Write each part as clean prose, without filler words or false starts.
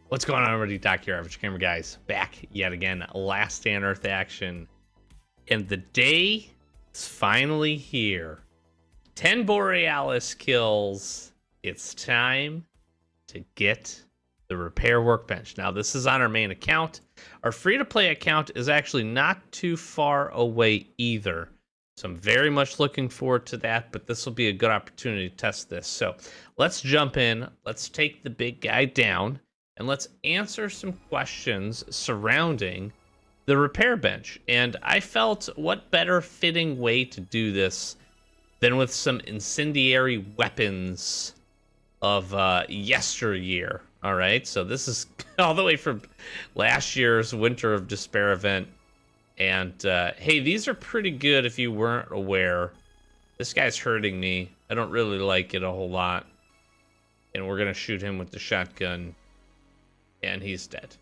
What's going on, everybody? Doc here, Average Gamer Guys, back yet again. Last Day on Earth action. And the day is finally here. 10 Borealis kills. It's time to get the repair workbench. Now, this is on our main account. Our free-to-play account is actually not too far away either. So I'm very much looking forward to that, but this will be a good opportunity to test this. So let's jump in. Let's take the big guy down. And let's answer some questions surrounding the repair bench. And I felt what better fitting way to do this than with some incendiary weapons of yesteryear. All right, so this is all the way from last year's Winter of Despair event. And hey, these are pretty good if you weren't aware. This guy's hurting me. I don't really like it a whole lot. And we're going to shoot him with the shotgun. And he's dead.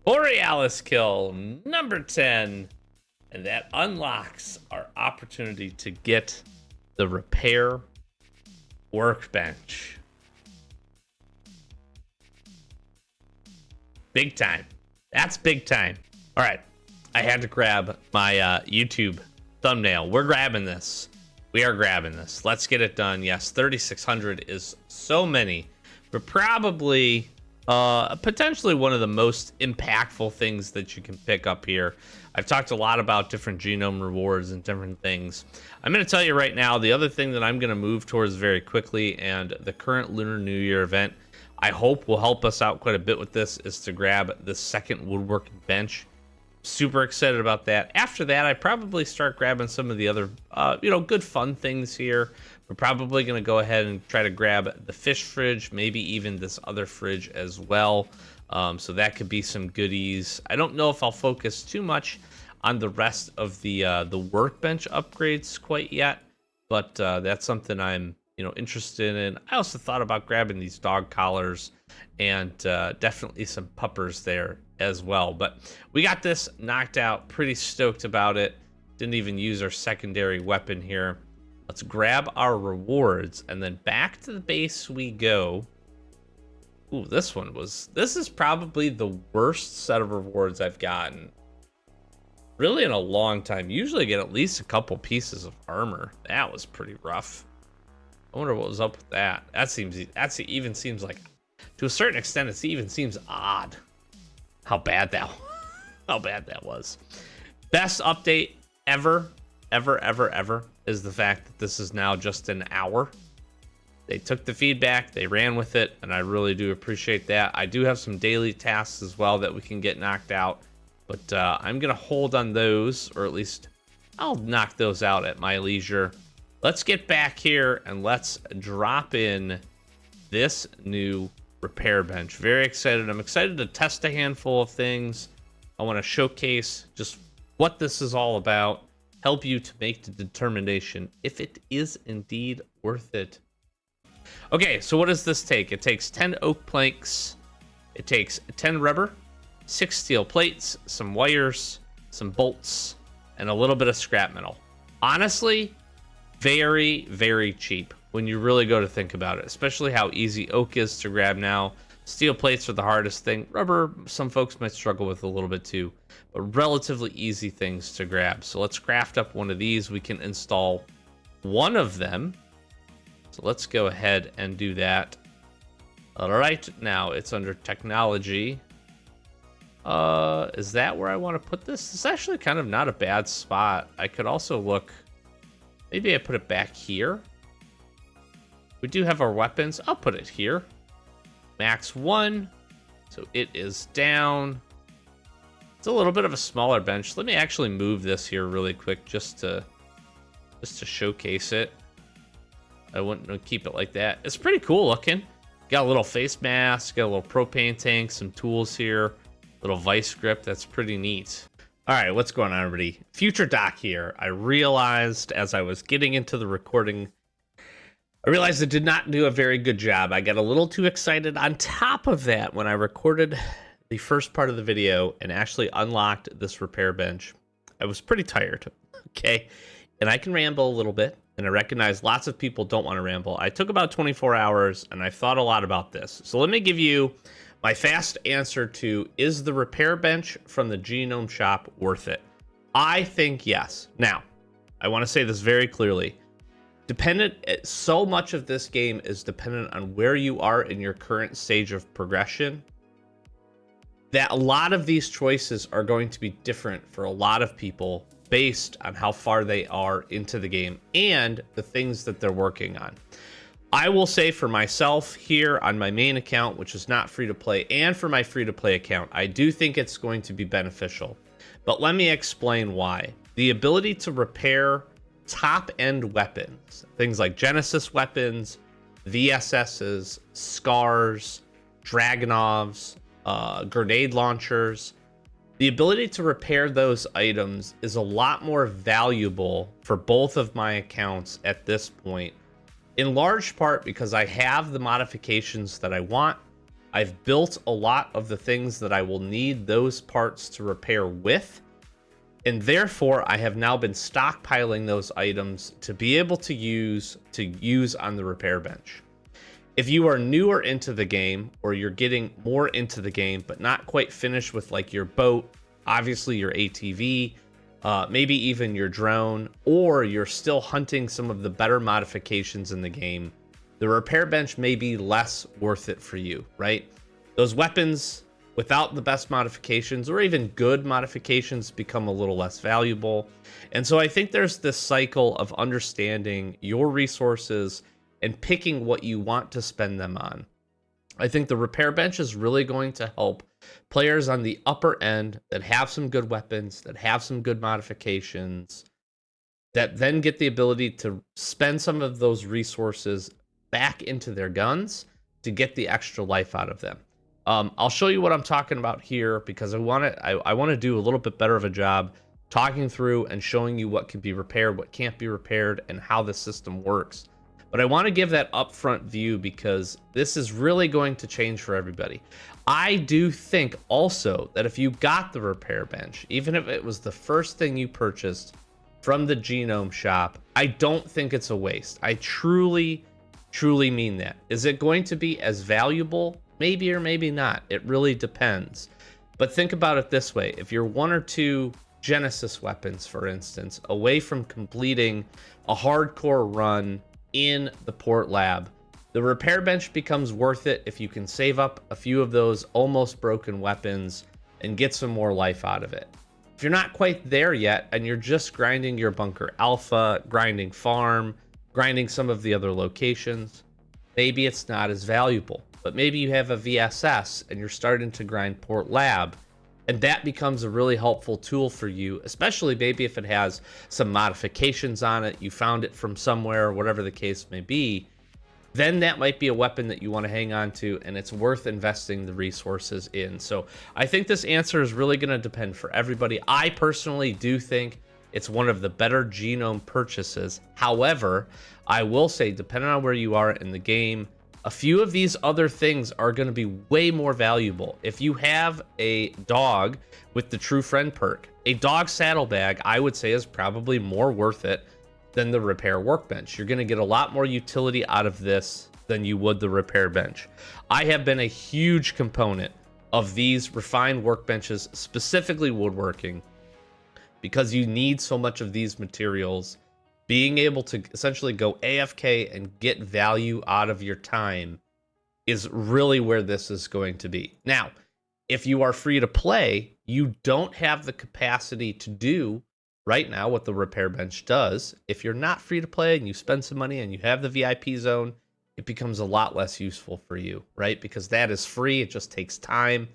Borealis kill number 10. And that unlocks our opportunity to get the repair workbench. Big time. That's big time. All right. I had to grab my YouTube thumbnail. We're grabbing this. We are grabbing this. Let's get it done. Yes, 3,600 is so many, but probably potentially one of the most impactful things that you can pick up here. I've talked a lot about different genome rewards and different things. I'm going to tell you right now, the other thing that I'm going to move towards very quickly, and the current Lunar New Year event, I hope will help us out quite a bit with this, is to grab the second woodworking bench. Super excited about that. After that, I probably start grabbing some of the other, good fun things here. We're probably going to go ahead and try to grab the fish fridge, maybe even this other fridge as well. So that could be some goodies. I don't know if I'll focus too much on the rest of the workbench upgrades quite yet, but that's something I'm interested in. I also thought about grabbing these dog collars and definitely some puppers there as well. But we got this knocked out. Pretty stoked about it. Didn't even use our secondary weapon here. Let's grab our rewards and then back to the base we go. Ooh, this is probably the worst set of rewards I've gotten really in a long time. Usually I get at least a couple pieces of armor. That was pretty rough. I wonder what was up with that. That even seems like, to a certain extent, it even seems odd how bad that was. Best update ever is the fact that this is now just an hour. They took the feedback, they ran with it, and I really do appreciate that. I do have some daily tasks as well that we can get knocked out, but I'm gonna hold on those, or at least I'll knock those out at my leisure. Let's get back here and let's drop in this new repair bench. Very excited. I'm excited to test a handful of things. I want to showcase just what this is all about, help you to make the determination if it is indeed worth it. Okay, so what does this take? It takes 10 oak planks, it takes 10 rubber, 6 steel plates, some wires, some bolts, and a little bit of scrap metal. Honestly, very, very cheap when you really go to think about it, especially how easy oak is to grab now. Steel plates are the hardest thing. Rubber, some folks might struggle with a little bit too, but relatively easy things to grab. So let's craft up one of these. We can install one of them. So let's go ahead and do that. All right, now it's under technology. Is that where I want to put this? It's actually kind of not a bad spot. I could also look, maybe I put it back here. We do have our weapons. I'll put it here. Max 1. So it is down. It's a little bit of a smaller bench. Let me actually move this here really quick just to showcase it. I wouldn't keep it like that. It's pretty cool looking. Got a little face mask, got a little propane tank, some tools here, little vice grip. That's pretty neat. All right, what's going on, everybody? Future Doc here. I realized as I was getting into the recording, I realized I did not do a very good job. I got a little too excited on top of that when I recorded the first part of the video and actually unlocked this repair bench. I was pretty tired, okay? And I can ramble a little bit. and I recognize lots of people don't want to ramble. I took about 24 hours, and I thought a lot about this. So let me give you my fast answer to, is the repair bench from the Genome shop worth it? I think yes. Now, I want to say this very clearly. So much of this game is dependent on where you are in your current stage of progression, that a lot of these choices are going to be different for a lot of people based on how far they are into the game and the things that they're working on. I will say for myself here on my main account, which is not free to play, and for my free to play account, I do think it's going to be beneficial. But let me explain why. The ability to repair top end weapons, things like Genesis weapons, VSSs, Scars, Dragunovs, grenade launchers, the ability to repair those items is a lot more valuable for both of my accounts at this point, in large part because I have the modifications that I want. I've built a lot of the things that I will need those parts to repair with, and therefore I have now been stockpiling those items to be able to use on the repair bench. If you are newer into the game, or you're getting more into the game but not quite finished with like your boat, obviously your ATV, maybe even your drone, or you're still hunting some of the better modifications in the game, the repair bench may be less worth it for you, right? Those weapons without the best modifications, or even good modifications, become a little less valuable. And so I think there's this cycle of understanding your resources and picking what you want to spend them on. I think the repair bench is really going to help players on the upper end that have some good weapons, that have some good modifications, that then get the ability to spend some of those resources back into their guns to get the extra life out of them. I'll show you what I'm talking about here, because I want to do a little bit better of a job talking through and showing you what can be repaired, what can't be repaired, and how the system works. But I want to give that upfront view because this is really going to change for everybody. I do think also that if you got the repair bench, even if it was the first thing you purchased from the Genome shop, I don't think it's a waste. I truly mean that. Is it going to be as valuable? Maybe or maybe not. It really depends. But think about it this way. If you're one or two Genesis weapons, for instance, away from completing a hardcore run in the port lab, the repair bench becomes worth it if you can save up a few of those almost broken weapons and get some more life out of it. If you're not quite there yet and you're just grinding your bunker alpha, grinding farm, grinding some of the other locations, maybe it's not as valuable. But maybe you have a VSS and you're starting to grind port lab, and that becomes a really helpful tool for you, especially maybe if it has some modifications on it, you found it from somewhere, whatever the case may be, then that might be a weapon that you want to hang on to, and it's worth investing the resources in. So I think this answer is really going to depend for everybody. I personally do think it's one of the better Genome purchases. However, I will say, depending on where you are in the game, a few of these other things are going to be way more valuable. If you have a dog with the True Friend perk, a dog saddlebag, I would say, is probably more worth it than the repair workbench. You're going to get a lot more utility out of this than you would the repair bench. I have been a huge component of these refined workbenches, specifically woodworking, because you need so much of these materials. Being able to essentially go AFK and get value out of your time is really where this is going to be. Now, if you are free to play, you don't have the capacity to do right now what the repair bench does. If you're not free to play and you spend some money and you have the VIP zone, it becomes a lot less useful for you, right? Because that is free, it just takes time.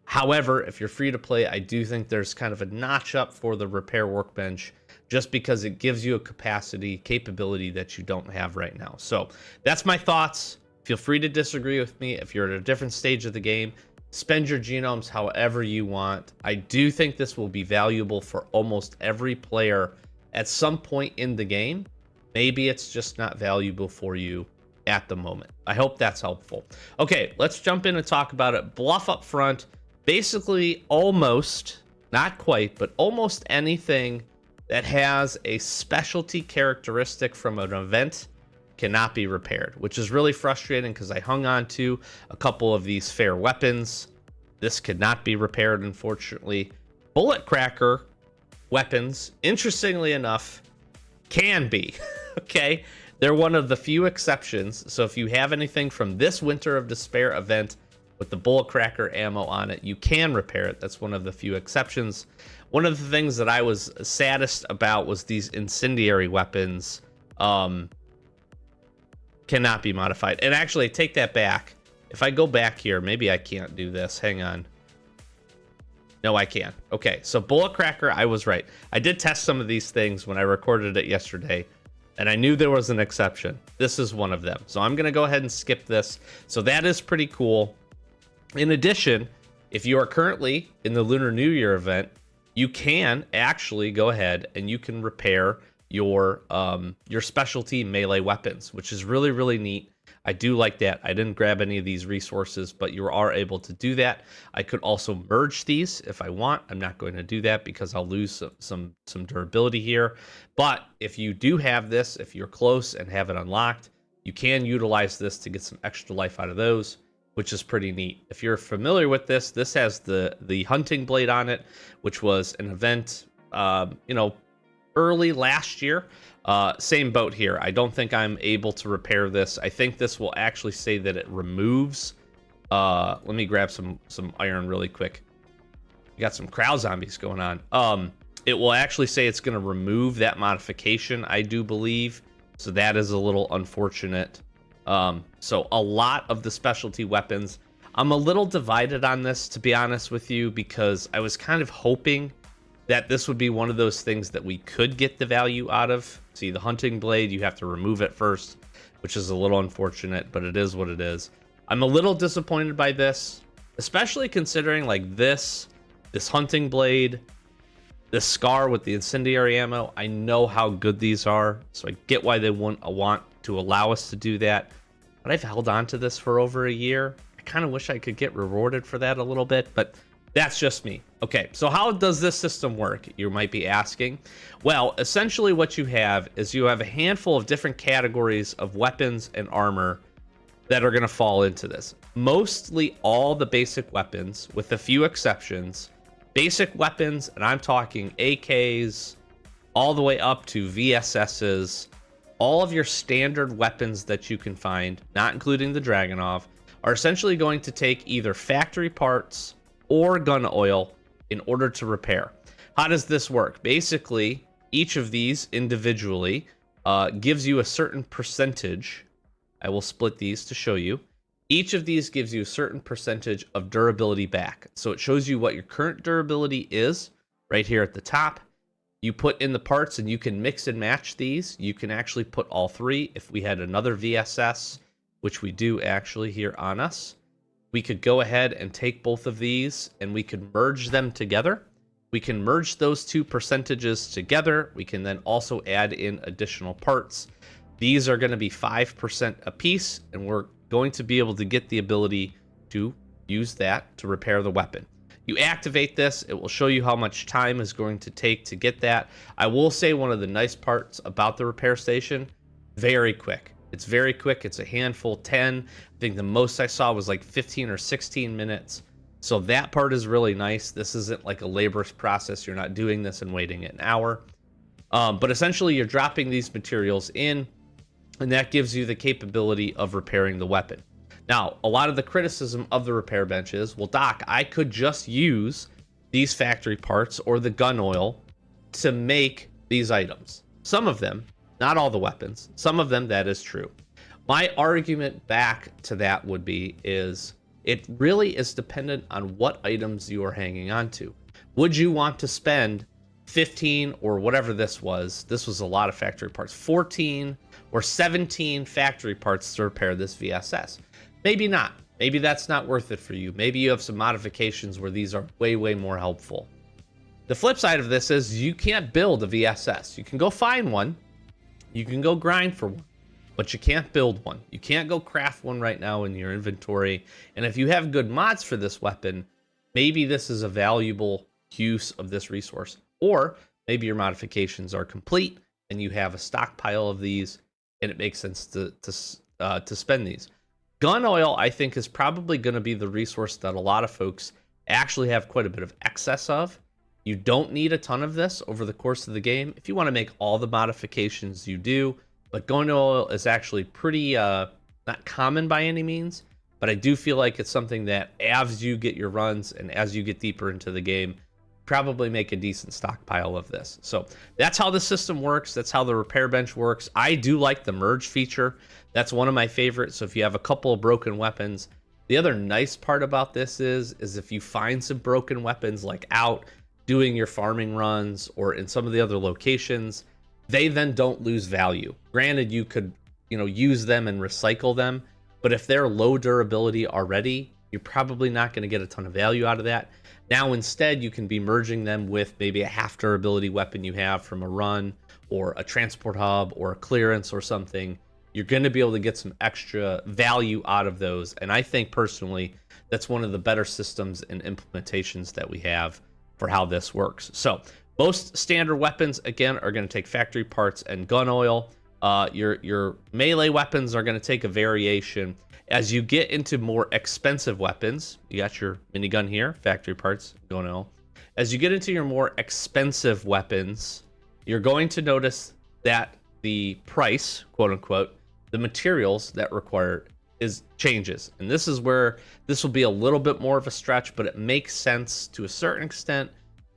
However, if you're free to play, I do think there's kind of a notch up for the repair workbench, just because it gives you a capability that you don't have right now. So that's my thoughts. Feel free to disagree with me. If you're at a different stage of the game, spend your genomes however you want. I do think this will be valuable for almost every player at some point in the game. Maybe it's just not valuable for you at the moment. I hope that's helpful. Okay, let's jump in and talk about it. Bluff up front. Basically, almost, not quite, but almost anything that has a specialty characteristic from an event cannot be repaired, which is really frustrating because I hung on to a couple of these fair weapons. This could not be repaired, unfortunately. Bullet cracker weapons, interestingly enough, can be. Okay, they're one of the few exceptions. So if you have anything from this Winter of Despair event with the bullet cracker ammo on it, you can repair it. That's one of the few exceptions. One of the things that I was saddest about was these incendiary weapons cannot be modified. And actually, take that back. If I go back here, maybe I can't do this. Hang on. No, I can. Okay, so bullet cracker, I was right. I did test some of these things when I recorded it yesterday, and I knew there was an exception. This is one of them. So I'm going to go ahead and skip this. So that is pretty cool. In addition, if you are currently in the Lunar New Year event, you can actually go ahead and you can repair your specialty melee weapons, which is really, really neat. I do like that. I didn't grab any of these resources, but you are able to do that. I could also merge these if I want. I'm not going to do that because I'll lose some durability here. But if you do have this, if you're close and have it unlocked, you can utilize this to get some extra life out of those, which is pretty neat. If you're familiar with this, this has the hunting blade on it, which was an event, early last year. Same boat here. I don't think I'm able to repair this. I think this will actually say that it removes. Let me grab some iron really quick. We got some crowd zombies going on. It will actually say it's going to remove that modification, I do believe. So that is a little unfortunate. So a lot of the specialty weapons, I'm a little divided on this, to be honest with you, because I was kind of hoping that this would be one of those things that we could get the value out of. See, the hunting blade, you have to remove it first, which is a little unfortunate, but it is what it is. I'm a little disappointed by this, especially considering like this hunting blade, this scar with the incendiary ammo. I know how good these are, so I get why they want to allow us to do that. But I've held on to this for over a year. I kind of wish I could get rewarded for that a little bit, but that's just me. Okay, so how does this system work, you might be asking? Well, essentially what you have is you have a handful of different categories of weapons and armor that are going to fall into this. Mostly all the basic weapons, with a few exceptions. Basic weapons, and I'm talking AKs, all the way up to VSSs. All of your standard weapons that you can find, not including the Dragunov, are essentially going to take either factory parts or gun oil in order to repair. How does this work? Basically, each of these individually gives you a certain percentage. I will split these to show you. Each of these gives you a certain percentage of durability back. So it shows you what your current durability is right here at the top. You put in the parts and you can mix and match these. You can actually put all three. If we had another VSS, which we do actually here on us, we could go ahead and take both of these and we could merge them together. We can merge those two percentages together. We can then also add in additional parts. These are going to be 5% a piece, and we're going to be able to get the ability to use that to repair the weapon. You activate this, it will show you how much time is going to take to get that. I will say one of the nice parts about the repair station, very quick. It's very quick. It's a handful, 10. I think the most I saw was like 15 or 16 minutes. So that part is really nice. This isn't like a laborious process. You're not doing this and waiting an hour. But essentially you're dropping these materials in, and that gives you the capability of repairing the weapon. Now, a lot of the criticism of the repair bench is, well, Doc, I could just use these factory parts or the gun oil to make these items. Some of them, not all the weapons, some of them, that is true. My argument back to that would be is it really is dependent on what items you are hanging on to. Would you want to spend 15 or whatever this was a lot of factory parts, 14 or 17 factory parts to repair this VSS? Maybe not. Maybe that's not worth it for you. Maybe you have some modifications where these are way, way more helpful. The flip side of this is you can't build a VSS. You can go find one. You can go grind for one, but you can't build one. You can't go craft one right now in your inventory. And if you have good mods for this weapon, maybe this is a valuable use of this resource. Or maybe your modifications are complete and you have a stockpile of these, and it makes sense to spend these. Gun oil, I think, is probably going to be the resource that a lot of folks actually have quite a bit of excess of. You don't need a ton of this over the course of the game if you want to make all the modifications you do, but gun oil is actually pretty not common by any means, but I do feel like it's something that as you get your runs and as you get deeper into the game, probably make a decent stockpile of this. So that's how the system works. That's how the repair bench works. I do like the merge feature. That's one of my favorites. So if you have a couple of broken weapons, the other nice part about this is if you find some broken weapons like out doing your farming runs or in some of the other locations, they then don't lose value. Granted, you could, use them and recycle them, but if they're low durability already, you're probably not going to get a ton of value out of that. Now, instead, you can be merging them with maybe a half durability weapon you have from a run or a transport hub or a clearance or something. You're going to be able to get some extra value out of those. And I think personally, that's one of the better systems and implementations that we have for how this works. So most standard weapons, again, are going to take factory parts and gun oil. Your melee weapons are going to take a variation. As you get into more expensive weapons, you got your minigun here, factory parts, gun oil. As you get into your more expensive weapons, you're going to notice that the price, quote unquote, the materials that required changes. And this is where this will be a little bit more of a stretch, but it makes sense to a certain extent,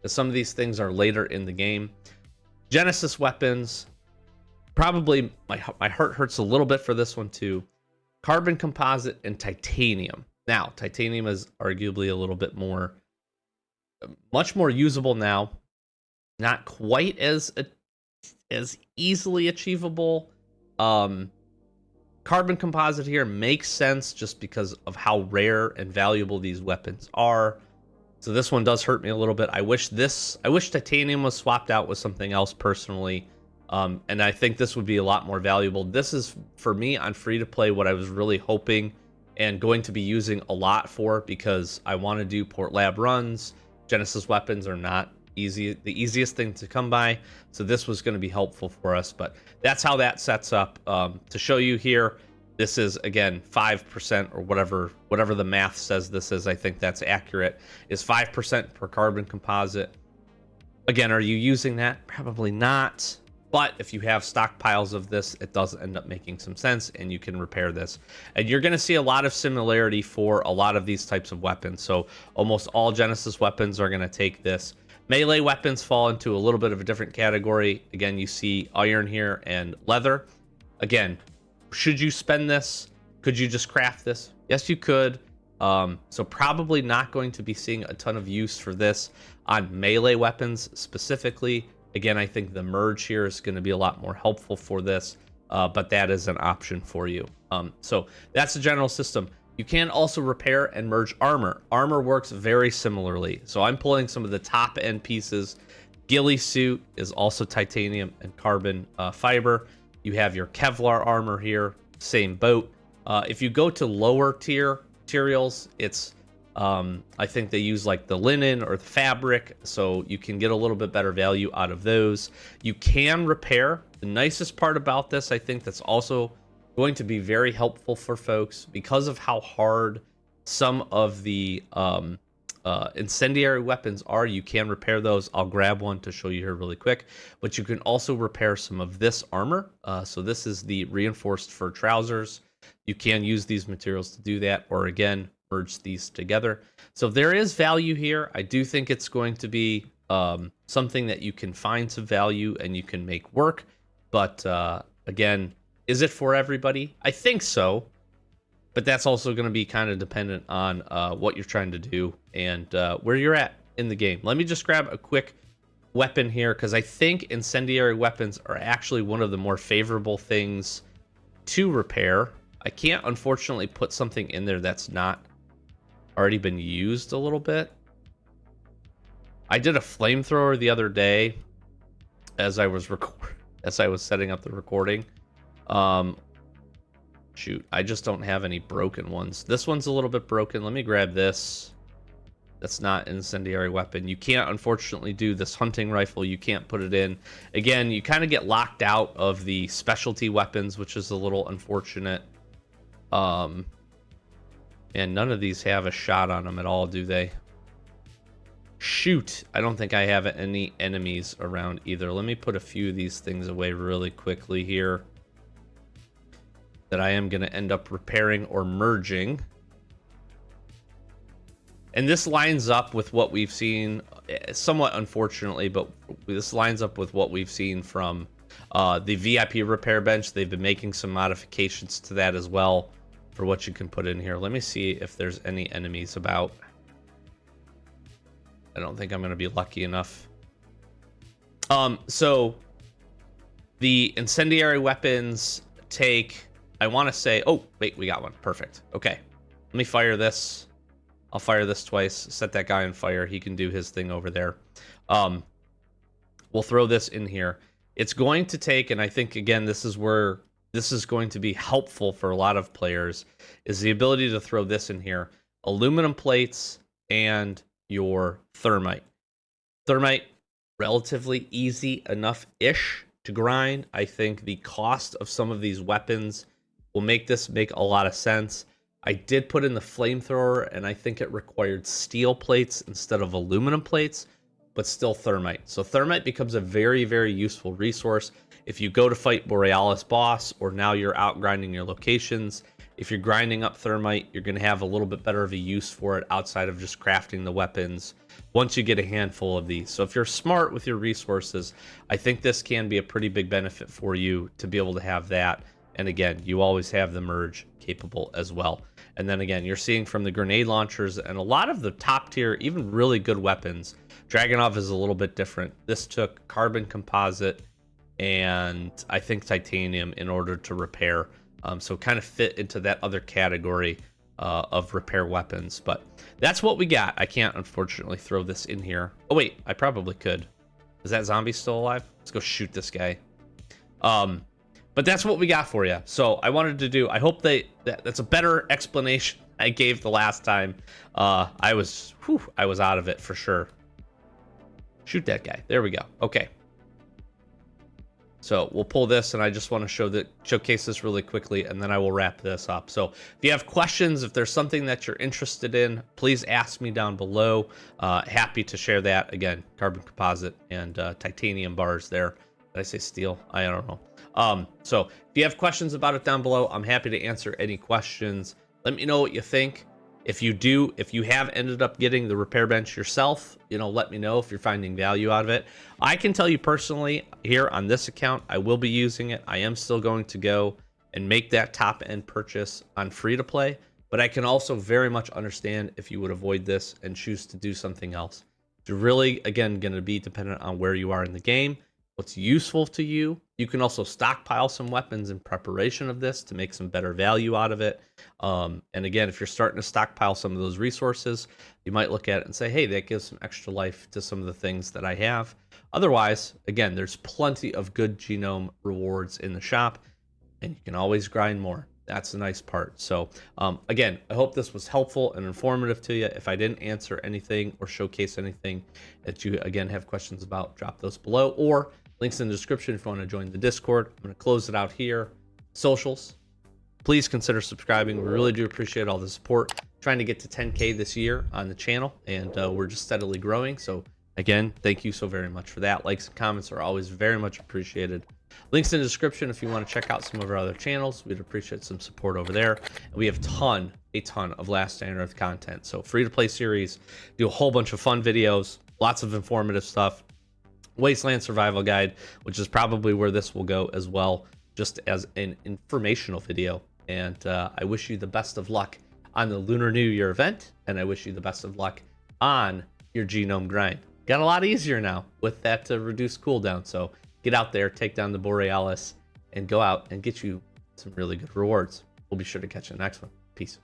as some of these things are later in the game. Genesis weapons, probably my heart hurts a little bit for this one too. Carbon composite and titanium. Now, titanium is arguably a little bit much more usable now. Not quite as easily achievable. Carbon composite here makes sense just because of how rare and valuable these weapons are. So this one does hurt me a little bit. I wish titanium was swapped out with something else personally. And I think this would be a lot more valuable. This is, for me, on free to play, what I was really hoping and going to be using a lot for, because I want to do port lab runs. Genesis weapons are not the easiest thing to come by, so this was going to be helpful for us. But that's how that sets up. To show you here, this is again 5% or whatever the math says this is. I think that's accurate. Is 5% per carbon composite. Again, are you using that? Probably not. But if you have stockpiles of this, it does end up making some sense, and you can repair this. And you're going to see a lot of similarity for a lot of these types of weapons. So almost all Genesis weapons are going to take this. Melee weapons fall into a little bit of a different category. Again, you see iron here and leather. Again, should you spend this? Could you just craft this? Yes, you could. So probably not going to be seeing a ton of use for this on melee weapons specifically. Again, I think the merge here is going to be a lot more helpful for this, but that is an option for you. So that's the general system. You can also repair and merge armor. Armor works very similarly. So I'm pulling some of the top end pieces. Ghillie suit is also titanium and carbon fiber. You have your Kevlar armor here, same boat. If you go to lower tier materials, it's I think they use like the linen or the fabric, so you can get a little bit better value out of those. You can repair. The nicest part about this, I think, that's also going to be very helpful for folks, because of how hard some of the incendiary weapons are. You can repair those. I'll grab one to show you here really quick, but you can also repair some of this armor. So this is the reinforced fur trousers. You can use these materials to do that, or again, merge these together. So there is value here. I do think it's going to be something that you can find some value and you can make work. But again, is it for everybody? I think so. But that's also going to be kind of dependent on what you're trying to do and where you're at in the game. Let me just grab a quick weapon here, because I think incendiary weapons are actually one of the more favorable things to repair. I can't, unfortunately, put something in there that's not already been used a little bit. I did a flamethrower the other day as I was setting up the recording. Shoot, I just don't have any broken ones. This one's a little bit broken. Let me grab this That's not an incendiary weapon. You can't, unfortunately, do this hunting rifle. You can't put it in. Again, you kind of get locked out of the specialty weapons, which is a little unfortunate. And none of these have a shot on them at all, do they? Shoot, I don't think I have any enemies around either. Let me put a few of these things away really quickly here that I am going to end up repairing or merging. And this lines up with what we've seen, somewhat unfortunately, but this lines up with what we've seen from the VIP repair bench. They've been making some modifications to that as well for what you can put in here. Let me see if there's any enemies about. I don't think I'm going to be lucky enough. So the incendiary weapons take, I want to say, oh, wait, we got one. Perfect. Okay. Let me fire this. I'll fire this twice. Set that guy on fire. He can do his thing over there. We'll throw this in here. It's going to take, and I think, again, this is where this is going to be helpful for a lot of players, is the ability to throw this in here. Aluminum plates and your thermite. Thermite, relatively easy enough-ish to grind. I think the cost of some of these weapons will make this make a lot of sense. I did put in the flamethrower, and I think it required steel plates instead of aluminum plates, but still thermite. So thermite becomes a very, very useful resource. If you go to fight Borealis boss, or now you're out grinding your locations, if you're grinding up thermite, you're going to have a little bit better of a use for it outside of just crafting the weapons once you get a handful of these. So if you're smart with your resources, I think this can be a pretty big benefit for you to be able to have that. And again, you always have the merge capable as well. And then again, you're seeing from the grenade launchers and a lot of the top tier, even really good weapons. Dragunov is a little bit different. This took carbon composite and I think titanium in order to repair. So kind of fit into that other category of repair weapons. But that's what we got. I can't, unfortunately, throw this in here. Oh, wait, I probably could. Is that zombie still alive? Let's go shoot this guy. But that's what we got for you. So I wanted to do, I hope that's a better explanation I gave the last time. I was out of it for sure. Shoot that guy. There we go. Okay. So we'll pull this, and I just want to showcase this really quickly, and then I will wrap this up. So if you have questions, if there's something that you're interested in, please ask me down below. Happy to share that. Again, carbon composite and titanium bars there. Did I say steel? I don't know. So if you have questions about it down below, I'm happy to answer any questions. Let me know what you think. If you have ended up getting the repair bench yourself, let me know if you're finding value out of it. I can tell you personally here on this account, I will be using it. I am still going to go and make that top end purchase on free to play, but I can also very much understand if you would avoid this and choose to do something else. It's really, again, going to be dependent on where you are in the game, what's useful to you. You can also stockpile some weapons in preparation of this to make some better value out of it. And again, if you're starting to stockpile some of those resources, you might look at it and say, hey, that gives some extra life to some of the things that I have. Otherwise, again, there's plenty of good Genome rewards in the shop, and you can always grind more. That's the nice part. So again, I hope this was helpful and informative to you. If I didn't answer anything or showcase anything that you, again, have questions about, drop those below, or links in the description if you want to join the Discord. I'm going to close it out here. Socials, please consider subscribing. We really do appreciate all the support. Trying to get to 10K this year on the channel, and we're just steadily growing. So again, thank you so very much for that. Likes and comments are always very much appreciated. Links in the description if you want to check out some of our other channels. We'd appreciate some support over there. And we have a ton of Last Stand on Earth content. So free to play series, do a whole bunch of fun videos, lots of informative stuff. Wasteland Survival Guide, which is probably where this will go as well, just as an informational video. And I wish you the best of luck on the Lunar New Year event, and I wish you the best of luck on your Genome grind. Got a lot easier now with that reduced cooldown. So get out there, take down the Borealis, and go out and get you some really good rewards. We'll be sure to catch you in the next one. Peace.